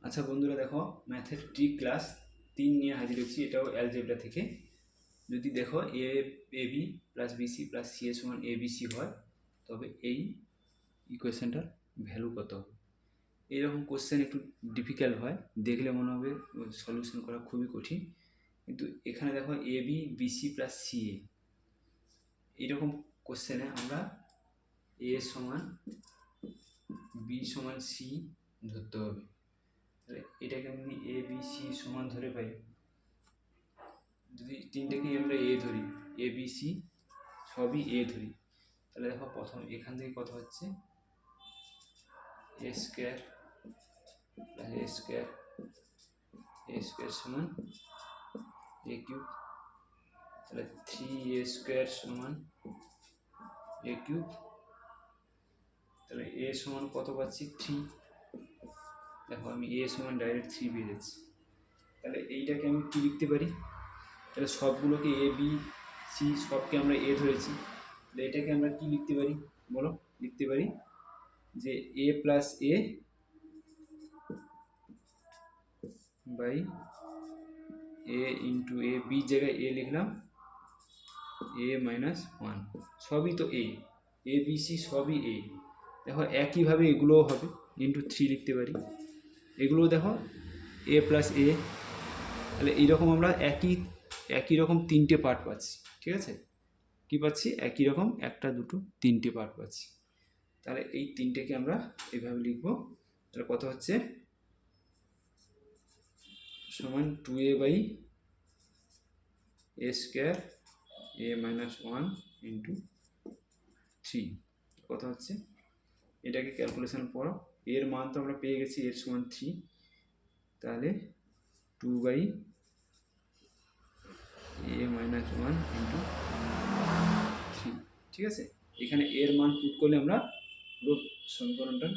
আচ্ছা বন্ধুরা, দেখো ম্যাথের ট্রিক ক্লাস 3 নিয়ে হাজির হচ্ছি। এটাও অ্যালজেব্রা থেকে। যদি দেখো A B plus BC plus C A সমান এ বিসি হয়, তবে এই ইকুয়েশনটার ভ্যালু কত হবে। এইরকম কোশ্চেন একটু ডিফিকাল্ট হয়, দেখলে মনে হবে সলিউশন করা খুবই কঠিন। কিন্তু এখানে দেখো A B BC plus C এ, এইরকম কোশ্চেনে আমরা এ সমান বি সমান সি ধরতে হবে। তাহলে এটাকে আমি এ বি সি সমান ধরে পাই। যদি তিনটেকেই আমরা এ ধরি, এ বি সি সবই এ ধরি, তাহলে দেখো প্রথম এখান থেকে কত হচ্ছে, এ স্কোয়ার প্লাস এ স্কোয়ার সমান এ কিউব। তাহলে 3a স্কোয়ার সমান এ কিউব। তাহলে এ সমান কত পাচ্ছি, 3। দেখো আমি এ সমান ডাইরেক্ট 3 পেয়ে যাচ্ছি। তাহলে এইটাকে আমি কি লিখতে পারি, তাহলে সবগুলোকে এ বি সি সবকে আমরা এ ধরেছি, তাহলে এটাকে আমরা কি লিখতে পারি বলো। লিখতে পারি যে A plus A by A into A, B জায়গায় এ লিখলাম, এ মাইনাস 1। সবই তো এ বি সি সবই এ। দেখো একইভাবে এগুলোও হবে, ইন্টু 3 লিখতে পারি। এগুলোও দেখো এ প্লাস এ। তাহলে এইরকম আমরা একই রকম তিনটে পার্ট পাচ্ছি। ঠিক আছে, কী পাচ্ছি, একই রকম একটা দুটো তিনটে পার্ট পাচ্ছি। তাহলে এই তিনটেকে আমরা এইভাবে লিখবো। তাহলে কত হচ্ছে, সমান 2a by a square a minus 1 into 3। কত হচ্ছে, এটাকে ক্যালকুলেশন করো। এর মান তো আমরা পেয়ে গেছি, এর সমান 3। তাহলে 2 বাই এ মাইনাস 1 ইন্টু 3। ঠিক আছে, এখানে এর মান পুট করলে আমরা পুরো সমীকরণটার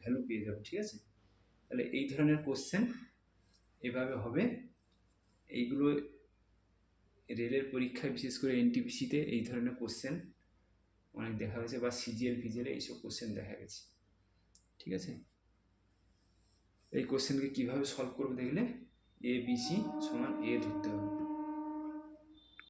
ভ্যালু পেয়ে যাব। ঠিক আছে, তাহলে এই ধরনের কোশ্চেন এভাবে হবে। এইগুলো রেলের পরীক্ষায়, বিশেষ করে এনটিপিসিতে এই ধরনের কোশ্চেন অনেক দেখা গেছে, বা সিজিএল ফিজিএলে এইসব কোশ্চেন দেখা গেছে। ঠিক আছে, এই কোশ্চেনকে কীভাবে সলভ করবো দেখলে এ বি সি সমান এ ধরতে হবে।